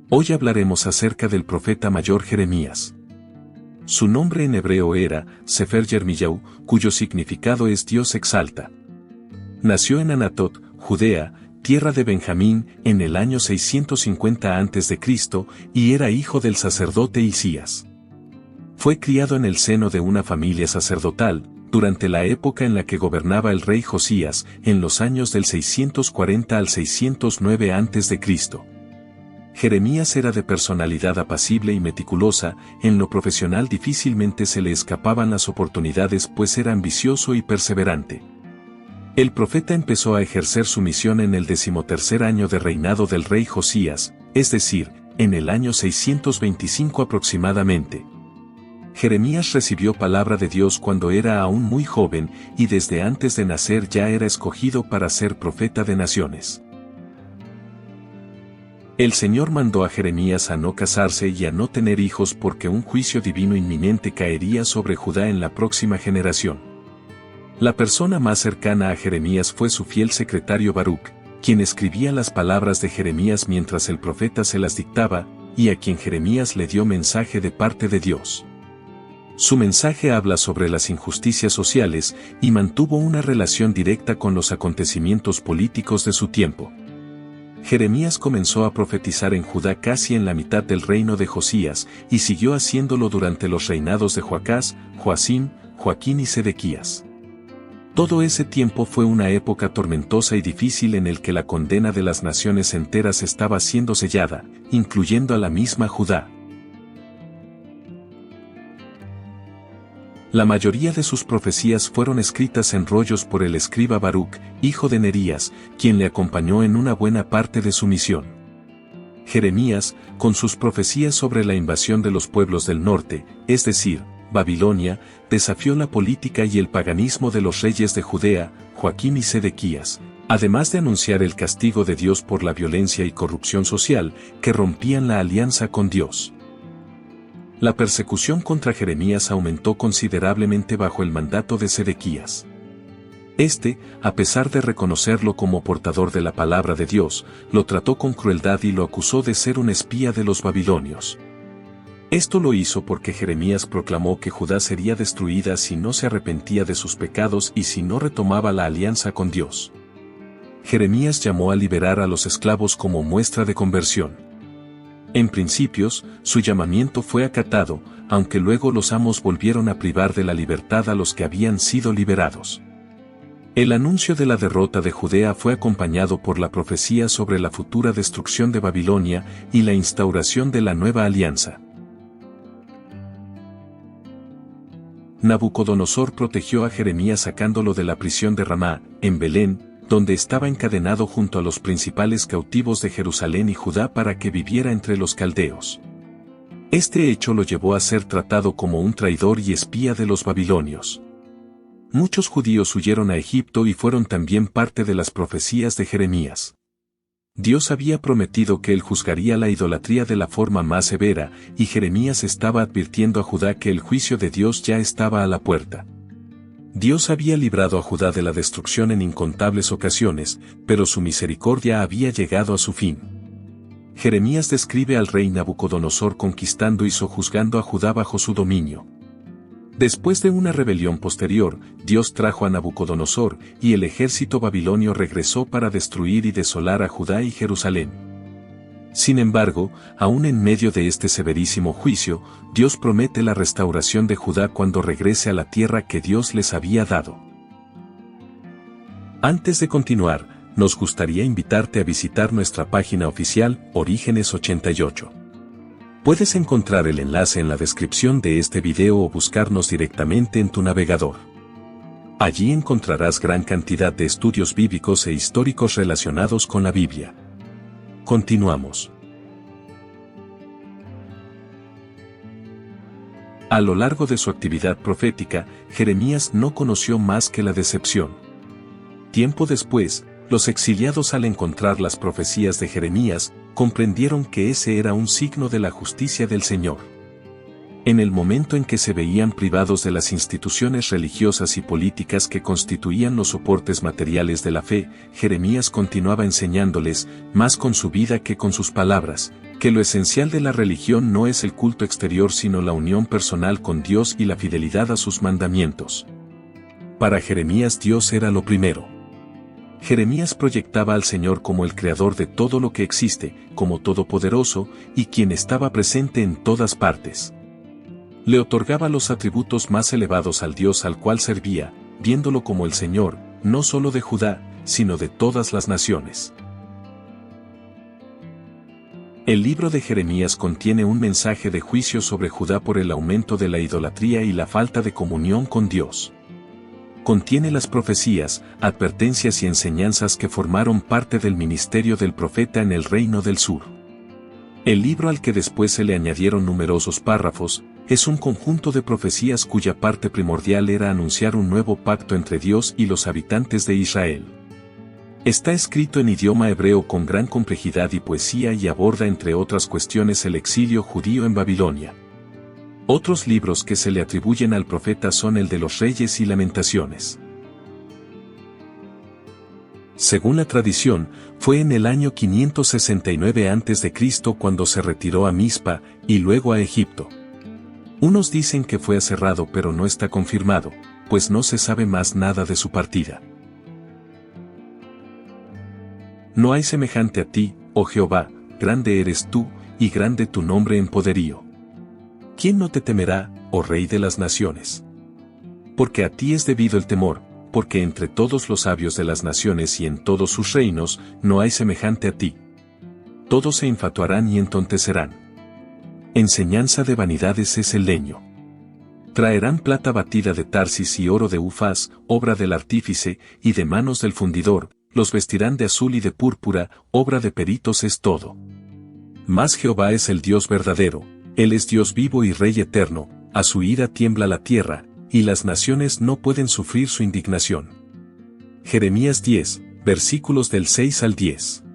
Hoy hablaremos acerca del profeta mayor Jeremías. Su nombre en hebreo era Sefer Yermiyau, cuyo significado es Dios exalta. Nació en Anatot, Judea, tierra de Benjamín, en el año 650 a.C., y era hijo del sacerdote Hisías. Fue criado en el seno de una familia sacerdotal, durante la época en la que gobernaba el rey Josías, en los años del 640 al 609 a.C. Jeremías era de personalidad apacible y meticulosa, en lo profesional difícilmente se le escapaban las oportunidades pues era ambicioso y perseverante. El profeta empezó a ejercer su misión en el 13º año de reinado del rey Josías, es decir, en el año 625 aproximadamente. Jeremías recibió palabra de Dios cuando era aún muy joven y desde antes de nacer ya era escogido para ser profeta de naciones. El Señor mandó a Jeremías a no casarse y a no tener hijos porque un juicio divino inminente caería sobre Judá en la próxima generación. La persona más cercana a Jeremías fue su fiel secretario Baruc, quien escribía las palabras de Jeremías mientras el profeta se las dictaba, y a quien Jeremías le dio mensaje de parte de Dios. Su mensaje habla sobre las injusticias sociales y mantuvo una relación directa con los acontecimientos políticos de su tiempo. Jeremías comenzó a profetizar en Judá casi en la mitad del reino de Josías y siguió haciéndolo durante los reinados de Joacás, Joacim, Joaquín y Sedequías. Todo ese tiempo fue una época tormentosa y difícil en el que la condena de las naciones enteras estaba siendo sellada, incluyendo a la misma Judá. La mayoría de sus profecías fueron escritas en rollos por el escriba Baruc, hijo de Nerías, quien le acompañó en una buena parte de su misión. Jeremías, con sus profecías sobre la invasión de los pueblos del norte, es decir, Babilonia, desafió la política y el paganismo de los reyes de Judea, Joaquín y Sedequías, además de anunciar el castigo de Dios por la violencia y corrupción social que rompían la alianza con Dios. La persecución contra Jeremías aumentó considerablemente bajo el mandato de Sedequías. A pesar de reconocerlo como portador de la palabra de Dios, lo trató con crueldad y lo acusó de ser un espía de los babilonios. Esto lo hizo porque Jeremías proclamó que Judá sería destruida si no se arrepentía de sus pecados y si no retomaba la alianza con Dios. Jeremías llamó a liberar a los esclavos como muestra de conversión. En principios, su llamamiento fue acatado, aunque luego los amos volvieron a privar de la libertad a los que habían sido liberados. El anuncio de la derrota de Judea fue acompañado por la profecía sobre la futura destrucción de Babilonia y la instauración de la nueva alianza. Nabucodonosor protegió a Jeremías sacándolo de la prisión de Ramá, en Belén, donde estaba encadenado junto a los principales cautivos de Jerusalén y Judá para que viviera entre los caldeos. Este hecho lo llevó a ser tratado como un traidor y espía de los babilonios. Muchos judíos huyeron a Egipto y fueron también parte de las profecías de Jeremías. Dios había prometido que él juzgaría la idolatría de la forma más severa, y Jeremías estaba advirtiendo a Judá que el juicio de Dios ya estaba a la puerta. Dios había librado a Judá de la destrucción en incontables ocasiones, pero su misericordia había llegado a su fin. Jeremías describe al rey Nabucodonosor conquistando y sojuzgando a Judá bajo su dominio. Después de una rebelión posterior, Dios trajo a Nabucodonosor, y el ejército babilonio regresó para destruir y desolar a Judá y Jerusalén. Sin embargo, aún en medio de este severísimo juicio, Dios promete la restauración de Judá cuando regrese a la tierra que Dios les había dado. Antes de continuar, nos gustaría invitarte a visitar nuestra página oficial, Orígenes 88. Puedes encontrar el enlace en la descripción de este video o buscarnos directamente en tu navegador. Allí encontrarás gran cantidad de estudios bíblicos e históricos relacionados con la Biblia. Continuamos. A lo largo de su actividad profética, Jeremías no conoció más que la decepción. Tiempo después, los exiliados al encontrar las profecías de Jeremías, comprendieron que ese era un signo de la justicia del Señor. En el momento en que se veían privados de las instituciones religiosas y políticas que constituían los soportes materiales de la fe, Jeremías continuaba enseñándoles, más con su vida que con sus palabras, Que lo esencial de la religión no es el culto exterior sino la unión personal con Dios y la fidelidad a sus mandamientos. Para Jeremías Dios era lo primero. Jeremías proyectaba al Señor como el creador de todo lo que existe, como todopoderoso, y quien estaba presente en todas partes. Le otorgaba los atributos más elevados al Dios al cual servía, viéndolo como el Señor, no solo de Judá, sino de todas las naciones. El libro de Jeremías contiene un mensaje de juicio sobre Judá por el aumento de la idolatría y la falta de comunión con Dios. Contiene las profecías, advertencias y enseñanzas que formaron parte del ministerio del profeta en el Reino del Sur. El libro al que después se le añadieron numerosos párrafos, es un conjunto de profecías cuya parte primordial era anunciar un nuevo pacto entre Dios y los habitantes de Israel. Está escrito en idioma hebreo con gran complejidad y poesía y aborda entre otras cuestiones el exilio judío en Babilonia. Otros libros que se le atribuyen al profeta son el de los Reyes y Lamentaciones. Según la tradición, fue en el año 569 a.C. cuando se retiró a Mizpa y luego a Egipto. Unos dicen que fue aserrado pero no está confirmado, pues no se sabe más nada de su partida. No hay semejante a ti, oh Jehová, grande eres tú, y grande tu nombre en poderío. ¿Quién no te temerá, oh Rey de las naciones? Porque a ti es debido el temor, porque entre todos los sabios de las naciones y en todos sus reinos, no hay semejante a ti. Todos se infatuarán y entontecerán. Enseñanza de vanidades es el leño. Traerán plata batida de Tarsis y oro de Ufaz, obra del artífice, y de manos del fundidor, los vestirán de azul y de púrpura, obra de peritos es todo. Mas Jehová es el Dios verdadero, Él es Dios vivo y Rey eterno, a su ira tiembla la tierra, y las naciones no pueden sufrir su indignación. Jeremías 10, versículos del 6 al 10.